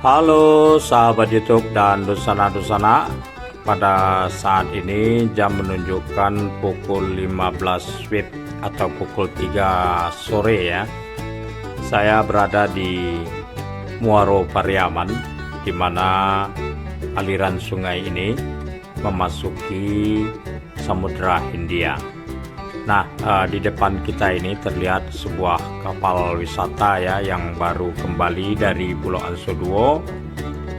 Halo sahabat YouTube dan Dusana-Dusana. Pada saat ini jam menunjukkan pukul 15 WIB atau pukul 3 sore ya. Saya berada di Muaro Pariaman, di mana aliran sungai ini memasuki Samudra Hindia. Nah, di depan kita ini terlihat sebuah kapal wisata ya yang baru kembali dari Pulau Ansoduo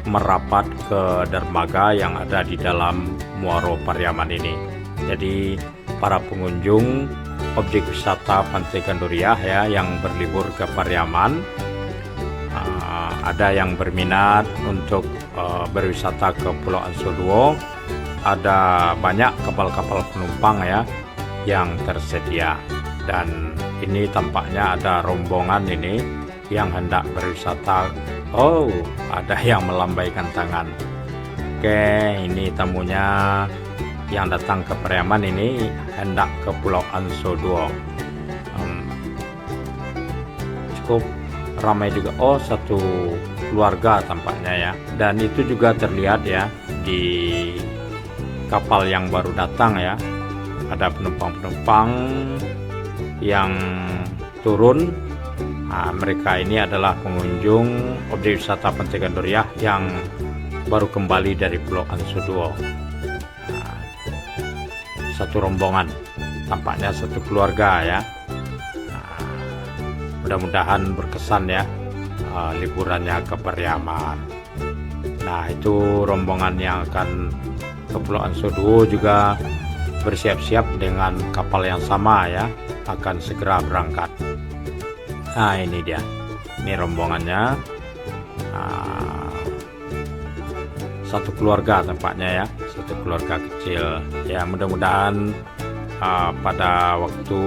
merapat ke dermaga yang ada di dalam Muaro Pariaman ini. Jadi para pengunjung objek wisata Pantai Gandoria ya yang berlibur ke Pariaman, ada yang berminat untuk berwisata ke Pulau Ansoduo. Ada banyak kapal-kapal penumpang ya yang tersedia, dan ini tampaknya ada rombongan ini yang hendak berwisata. Oh, ada yang melambaikan tangan. Oke, ini tamunya yang datang ke Pariaman ini hendak ke Pulau Ansoduo. Cukup ramai juga. Oh, satu keluarga tampaknya ya, dan itu juga terlihat ya di kapal yang baru datang ya. Ada penumpang-penumpang yang turun. Nah, mereka ini adalah pengunjung objek wisata Pantai Gandoria yang baru kembali dari Pulau Ansoduo. Nah, satu rombongan, tampaknya satu keluarga ya. Nah, mudah-mudahan berkesan ya liburannya ke Pariaman. Nah, itu rombongan yang akan ke Pulau Ansoduo juga bersiap-siap dengan kapal yang sama ya, akan segera berangkat. Nah, ini dia, ini rombongannya. Satu keluarga tampaknya ya, satu keluarga kecil ya. Mudah-mudahan pada waktu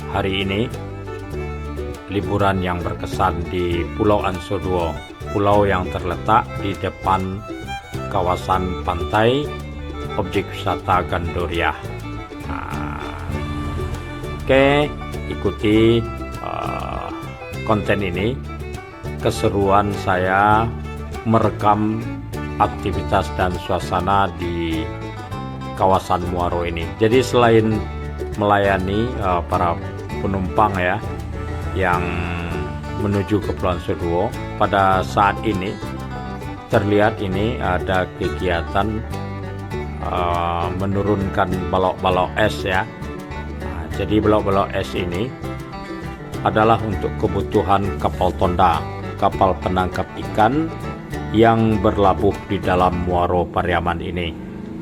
hari ini liburan yang berkesan di Pulau Ansoduo, pulau yang terletak di depan kawasan pantai objek wisata Gandoria. Oke, ikuti konten ini. Keseruan saya merekam aktivitas dan suasana di kawasan Muaro ini. Jadi selain melayani para penumpang ya yang menuju ke Pulau Ansoduo, pada saat ini terlihat ini ada kegiatan menurunkan balok-balok es ya. Nah, jadi balok-balok es ini adalah untuk kebutuhan kapal tonda, kapal penangkap ikan yang berlabuh di dalam Muaro Pariaman ini.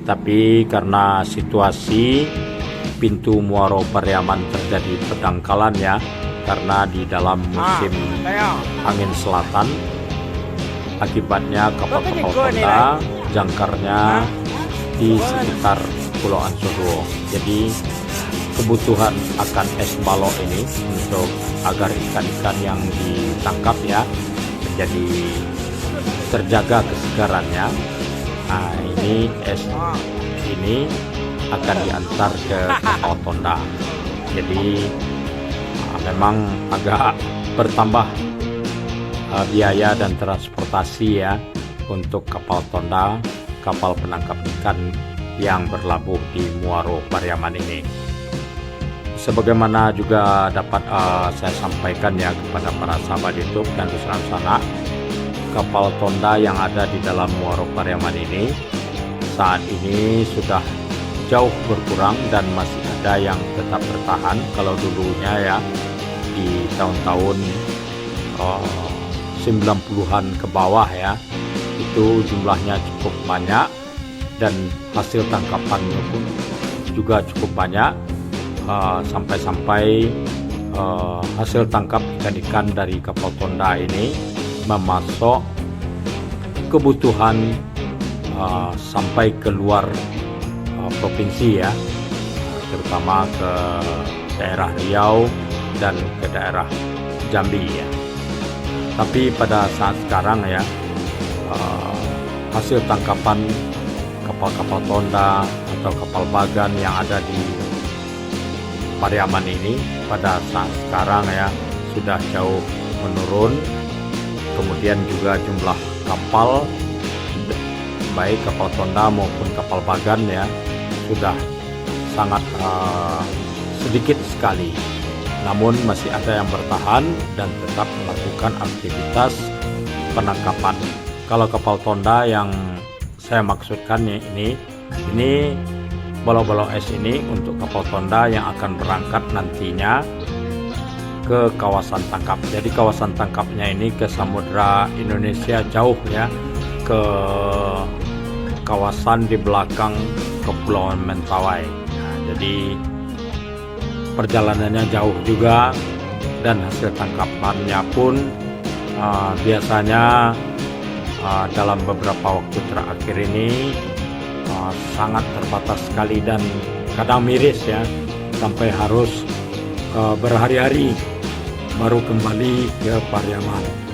Tapi karena situasi pintu Muaro Pariaman terjadi pendangkalan ya, karena di dalam musim angin selatan, akibatnya kapal-kapal tonda jangkarnya di sekitar Pulau Ansoduo. Jadi kebutuhan akan es balok ini untuk agar ikan-ikan yang ditangkap ya menjadi terjaga kesegarannya. Nah, ini es ini akan diantar ke kapal tonda. Jadi memang agak bertambah biaya dan transportasi ya untuk kapal tonda, kapal penangkap ikan yang berlabuh di Muaro Pariaman ini. Sebagaimana juga dapat saya sampaikan ya kepada para sahabat YouTube dan Dusana-Dusana, kapal tonda yang ada di dalam Muaro Pariaman ini saat ini sudah jauh berkurang dan masih ada yang tetap bertahan. Kalau dulunya ya di tahun-tahun 90-an ke bawah ya, itu jumlahnya cukup banyak dan hasil tangkapannya pun juga cukup banyak, sampai-sampai hasil tangkap ikan-ikan dari kapal tonda ini memasok kebutuhan sampai ke luar provinsi ya, terutama ke daerah Riau dan ke daerah Jambi ya. Tapi pada saat sekarang ya, hasil tangkapan kapal-kapal tonda atau kapal bagan yang ada di Pariaman ini pada saat sekarang ya sudah jauh menurun kemudian juga jumlah kapal, baik kapal tonda maupun kapal bagan ya, sudah sangat sedikit sekali. Namun masih ada yang bertahan dan tetap melakukan aktivitas penangkapan. Kalau kapal tonda yang saya maksudkan ini balok-balok es ini untuk kapal tonda yang akan berangkat nantinya ke kawasan tangkap. Jadi kawasan tangkapnya ini ke Samudra Indonesia jauh ya, ke kawasan di belakang Kepulauan Mentawai. Nah, jadi perjalanannya jauh juga, dan hasil tangkapannya pun biasanya dalam beberapa waktu terakhir ini sangat terbatas sekali, dan kadang miris ya, sampai harus berhari-hari baru kembali ke Pariaman.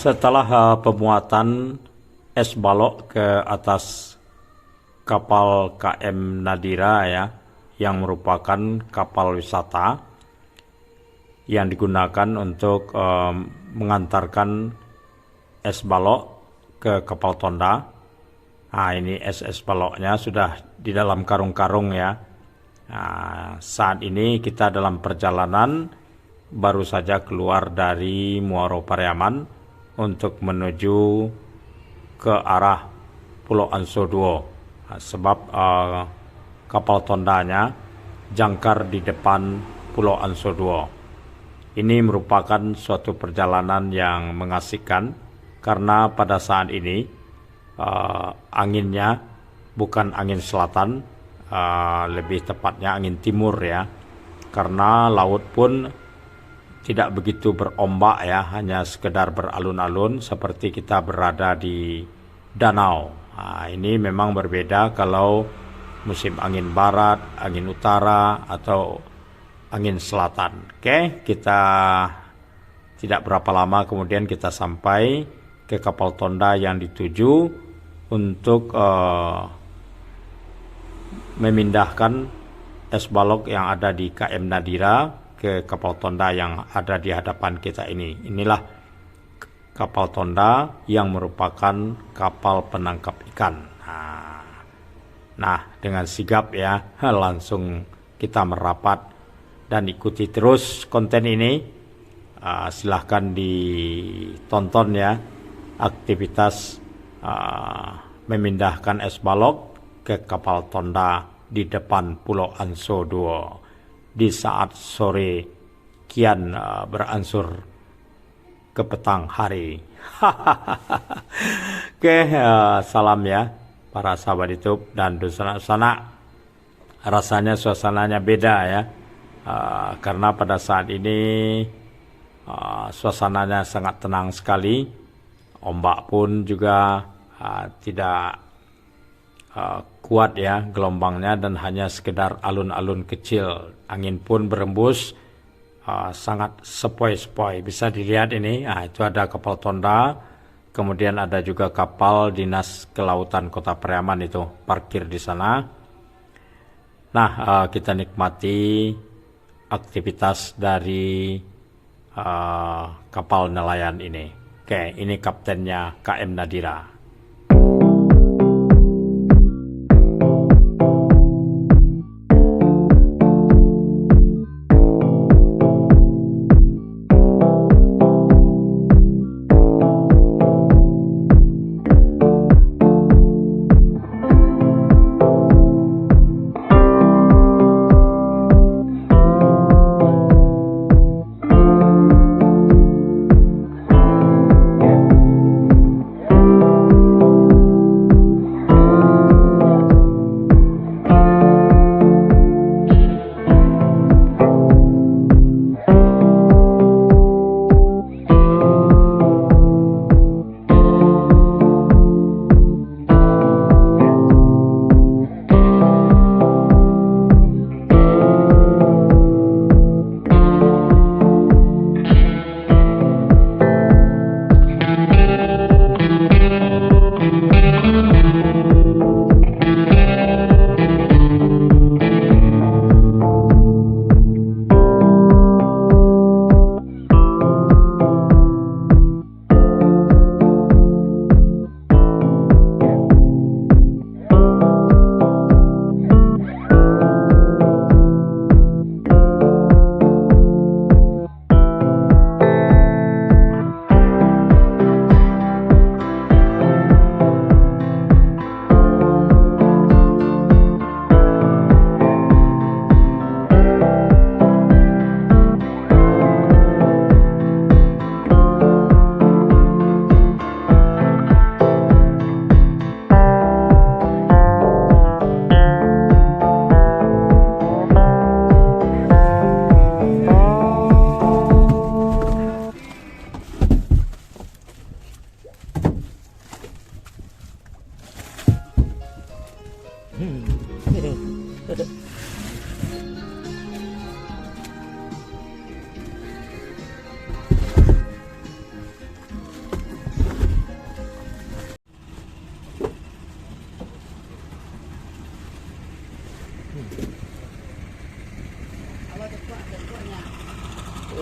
Setelah pemuatan es balok ke atas kapal KM Nadira ya, yang merupakan kapal wisata yang digunakan untuk mengantarkan es balok ke kapal tonda. Nah, ini es baloknya sudah di dalam karung-karung ya. Nah, saat ini kita dalam perjalanan baru saja keluar dari Muaro Pariaman untuk menuju ke arah Pulau Ansoduo. Nah, sebab kapal tondanya jangkar di depan Pulau Ansoduo. Ini merupakan suatu perjalanan yang mengasihkan karena pada saat ini anginnya bukan angin selatan, lebih tepatnya angin timur ya, karena laut pun tidak begitu berombak ya, hanya sekedar beralun-alun seperti kita berada di danau. Nah, ini memang berbeda kalau musim angin barat, angin utara, atau angin selatan. Oke, kita tidak berapa lama kemudian kita sampai ke kapal tonda yang dituju untuk memindahkan es balok yang ada di KM Nadira ke kapal tonda yang ada di hadapan kita ini. Inilah kapal tonda yang merupakan kapal penangkap ikan. Nah, dengan sigap ya, langsung kita merapat dan ikuti terus konten ini. Silahkan ditonton ya, aktivitas memindahkan es balok ke kapal tonda di depan Pulau Ansoduo di saat sore kian beransur ke petang hari. Oke, salam ya para sahabat YouTube dan dosana-dosana. Rasanya suasananya beda ya, karena pada saat ini suasananya sangat tenang sekali. Ombak pun juga tidak kuat ya gelombangnya, dan hanya sekedar alun-alun kecil. Angin pun berembus sangat sepoi-sepoi. Bisa dilihat ini, itu ada kapal tonda, kemudian ada juga kapal Dinas Kelautan Kota Pariaman itu parkir di sana. Nah, kita nikmati aktivitas dari kapal nelayan ini. Oke, ini kaptennya KM Nadira.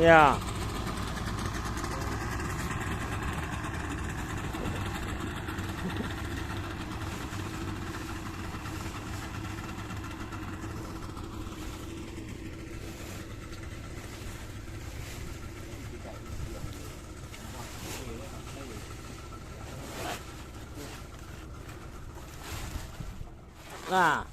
Ya. Nah.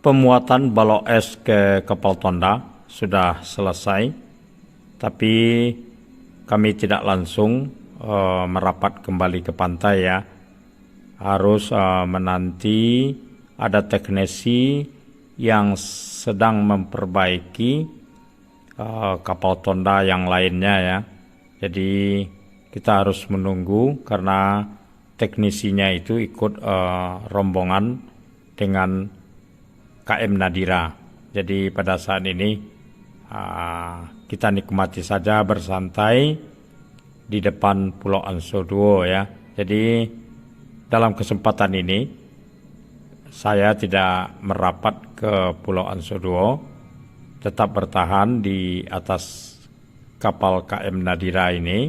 Pemuatan balok es ke kapal Tonda sudah selesai, tapi kami tidak langsung merapat kembali ke pantai ya. Harus menanti ada teknisi yang sedang memperbaiki kapal Tonda yang lainnya ya. Jadi kita harus menunggu karena teknisinya itu ikut rombongan dengan KM Nadira. Jadi pada saat ini kita nikmati saja bersantai di depan Pulau Ansoduo ya. Jadi dalam kesempatan ini saya tidak merapat ke Pulau Ansoduo, tetap bertahan di atas kapal KM Nadira ini,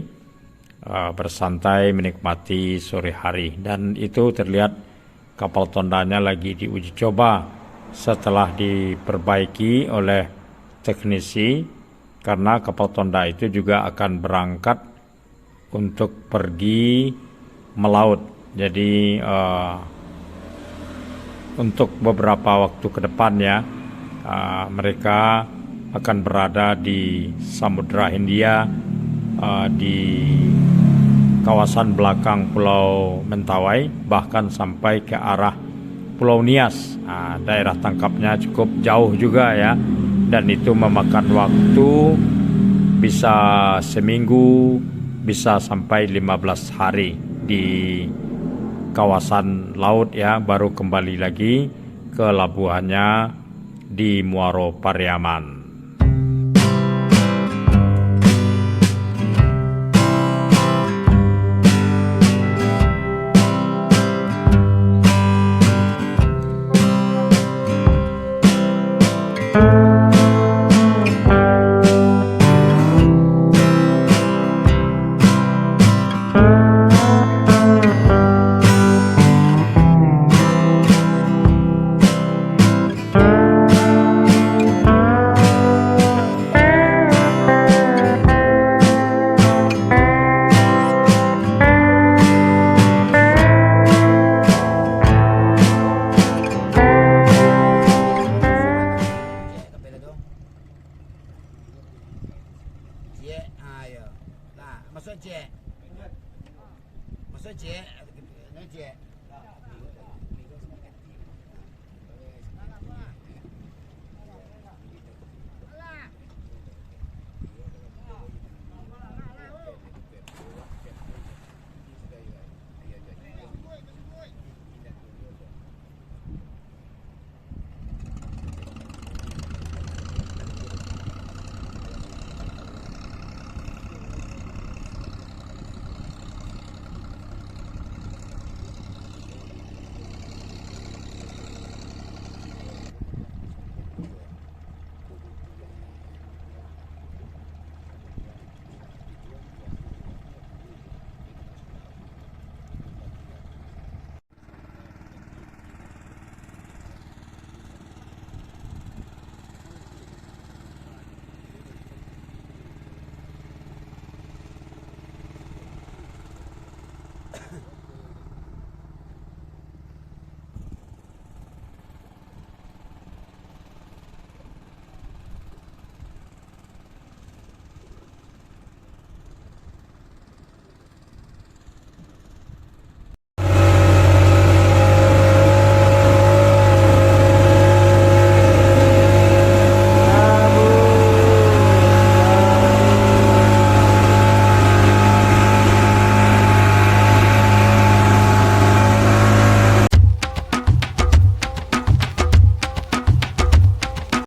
bersantai menikmati sore hari. Dan itu terlihat kapal Tondanya lagi diuji coba setelah diperbaiki oleh teknisi, karena kapal Tonda itu juga akan berangkat untuk pergi melaut. Jadi untuk beberapa waktu ke depan ya, mereka akan berada di Samudra Hindia, di kawasan belakang Pulau Mentawai, bahkan sampai ke arah Pulau Nias. Nah, daerah tangkapnya cukup jauh juga ya, dan itu memakan waktu bisa seminggu, bisa sampai 15 hari di kawasan laut ya, baru kembali lagi ke labuhannya di Muaro Pariaman. Masuk cek. Masuk cek. Ini cek.